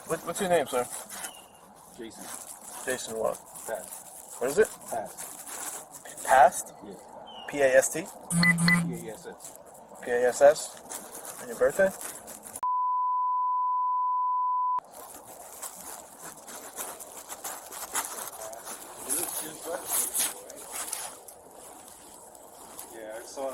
What's your name, sir? Jason. Jason what? Past. What is it? Past. Past? Yes. P-A-S-T? P-A-S-S. P-A-S-S? And your birthday? Yeah, I saw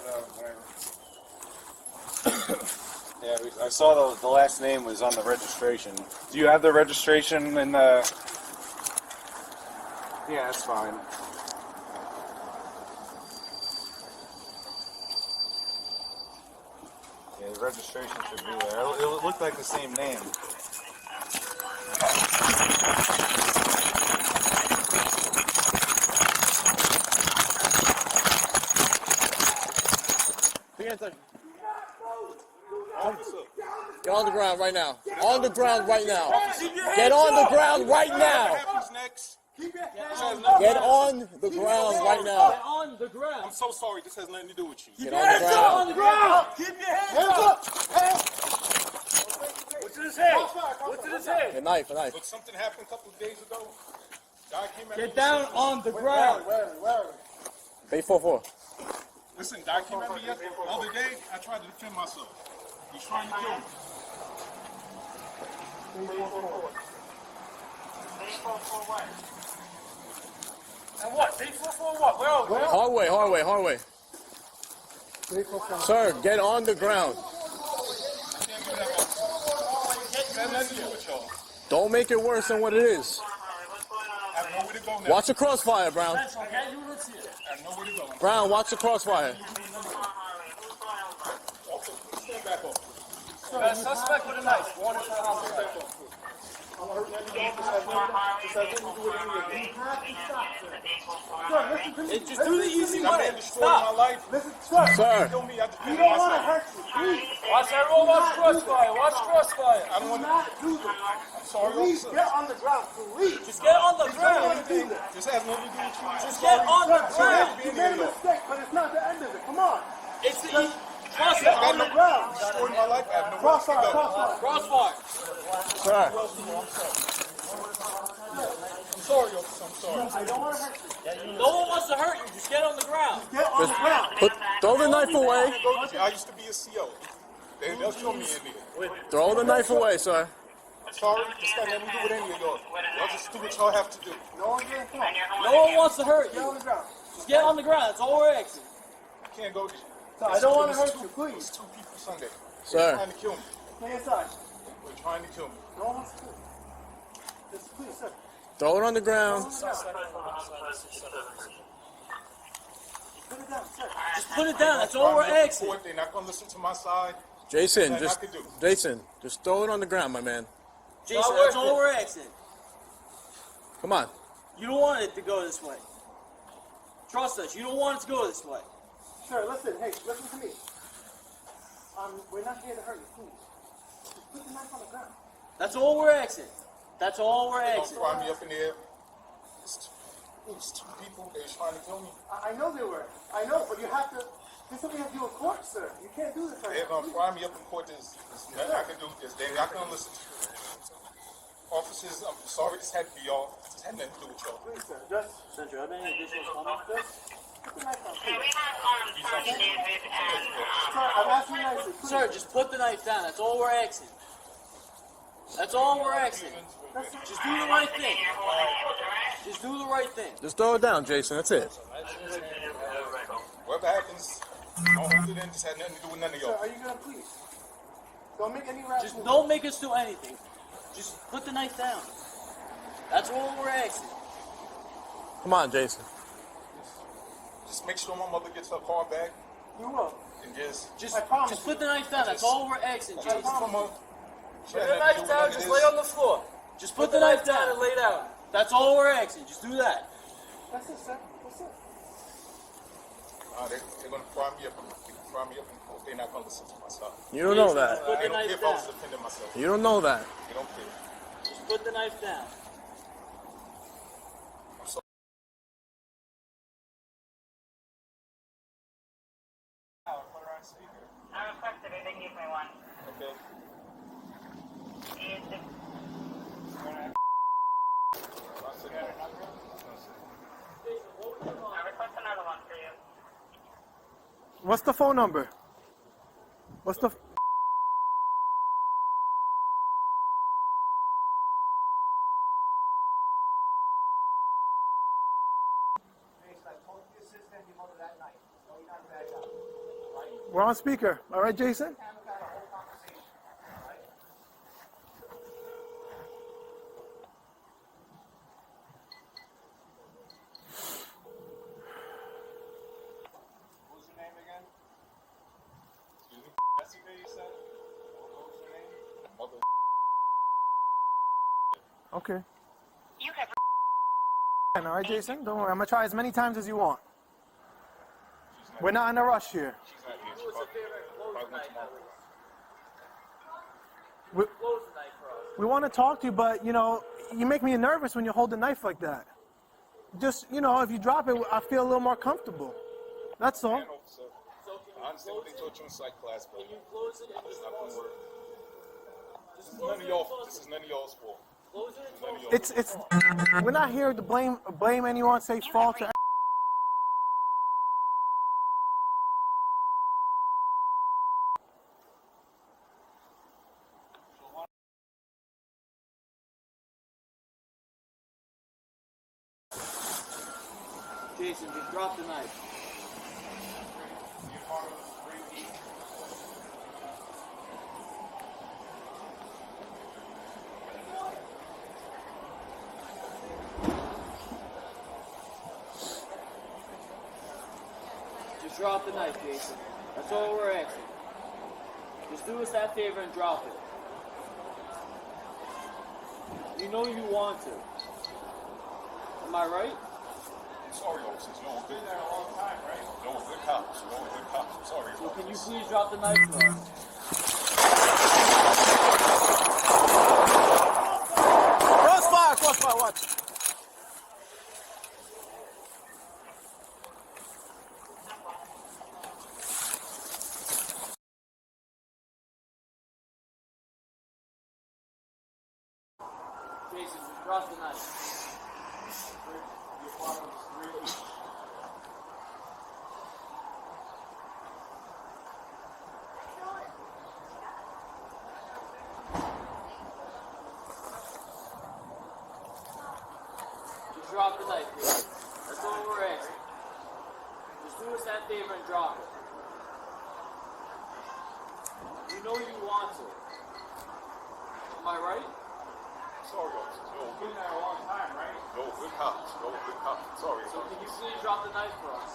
yeah, I saw the last name was on the registration. Do you have the registration in the... Yeah, that's fine. Yeah, the registration should be there. It looked like the same name. Get on the ground right now. On the ground right now. Get on the ground right now. Get on the ground right now. Get on the ground. I'm so sorry. This has nothing to do with you. Get on the ground. On the ground. Keep your hands up. What's in his head? What's in his head? A knife, a knife. Look, something happened a couple of days ago. Guy came at me. Get down on the ground. Bay 4-4. Listen, guy came at me the other day. I tried to defend myself. He's trying to kill me. And what? D4 what? Where are we? Hallway. Sir, get on the ground. Don't make it worse than what it is. I have nowhere to go now. Watch the crossfire, Brown. I have nowhere to go. Brown, watch the crossfire. Stand back off. Suspect with a knife. One is on the side. Just do the easy way. Stop. Sir, Kill me. I defend myself. Watch everyone. Watch crossfire. Watch crossfire. I don't want to. I'm sorry, officer. Get on the ground, please. Just get on the ground. This has nothing to do with you. Just get on the ground. You made a mistake, but it's not the end of it. Come on. It's the easy. Cross I got no ground. Destroyed my life. I have no Crossfire, go. Crossfire. sir. I'm sorry, officer. I'm sorry. I don't want to hurt you. No one wants to hurt you. Just get on the ground. Get on the ground. Throw the knife away. I used to be a CO. They'll show me in there. Throw the knife away, sir. I'm sorry. This got nothing to do with any of y'all. Y'all just do what y'all have to do. No one's going to come. No one wants to hurt Get on you. the ground. Just get on the ground. That's all we're asking. I can't go there. So I don't want to hurt you, It's please. 2 people Sunday. Sir. They're trying to kill me. Stay inside. They're trying to kill me. No one wants to kill you. Just please, sir. Throw it on the ground. Put it down, sir. Just put it down. That's all we're asking. They're not going to listen to my side. Jason, Nothing I just can do. just throw it on the ground, my man. Jason, that's all we're asking. Come on. You don't want it to go this way. Trust us. You don't want it to go this way. Sir, listen. Hey, listen to me. We're not here to hurt you, please. Just put the knife on the ground. That's all we're asking. That's all we're Don't asking. fry me up in the air. It's 2 people. They're trying to kill me. I know they were. I know, but you have to. This is what we have to do in court, sir. You can't do this right They're now. going to fry me up in court. There's nothing I can do. They're not going to listen to you. Officers, I'm sorry this had to be y'all. This had nothing to do with y'all. Please, sir. Just Sandra, have any additional comments? put the knife on. Yeah, Please. we have Tommy David and Sir, I'm asking you nicely. Please. Sir, just put the knife down. That's all we're asking. That's all we're asking. Just do the right thing. Just do the right thing. Just throw it down, Jason. That's it. Whatever happens, don't hold it in. This had nothing to do with none of Sir, y'all. are you gonna please? Don't make any rash Just moves. don't make us do anything. Just put the knife down. That's all we're asking. Come on, Jason. Just make sure my mother gets her car back You will. and just Just, I promise just put the knife down. That's all we're asking, Jason. from her. Put the knife down. Just lay on the floor. Just put the knife down and lay down. That's all we're asking. Just do that. That's it, sir. That's it. They're going to fry me up. They can fry me up in court. They're not going to listen to my side. You don't know that. Put They the don't care knife if I was down. defending myself. You don't know that. They don't care. Just put the knife down. I'm sorry. I requested it, they gave me one. Okay. Is the What's the phone number? What's the... We're on speaker. All right, Jason? What was your name again? Excuse me? Yesterday you said? What was your name? Mother. Okay. You have All right, Jason? Don't worry. I'm going to try as many times as you want. We're not in a rush here. She's not here. Do us a favor and close Probably tonight, tomorrow. We, Close tonight for us. we want to talk to you, but, you know, you make me nervous when you hold the knife like that. Just, you know, if you drop it, I feel a little more comfortable. That's all. Man, officer. So can you I understand what close they it? taught you in psych class, but Can you close it and it's just not close gonna it? work. Just This is close none of it and y'all. close This it. is none of y'all's fault. Close it and None of close it. y'all. We're not here to blame anyone, say fault to Jason, just drop the knife. Just drop the knife, Jason. That's all we're asking. Just do us that favor and drop it. You know you want to. Am I right? I'm sorry, officers. You're all good. Been there a long time, right? You're all good cops. You're all good cops. I'm sorry. So can you officers. please drop the knife for us? Crossfire, watch. Jason, just drop the knife. Just drop the knife, Jason. That's all we're asking. Just do us that favor and drop it. You know you want to. Am I right? Sorry, officers. You're all been there a long time, right? You're all good cops. You're all good cops. I'm sorry. So can you please drop the knife for us?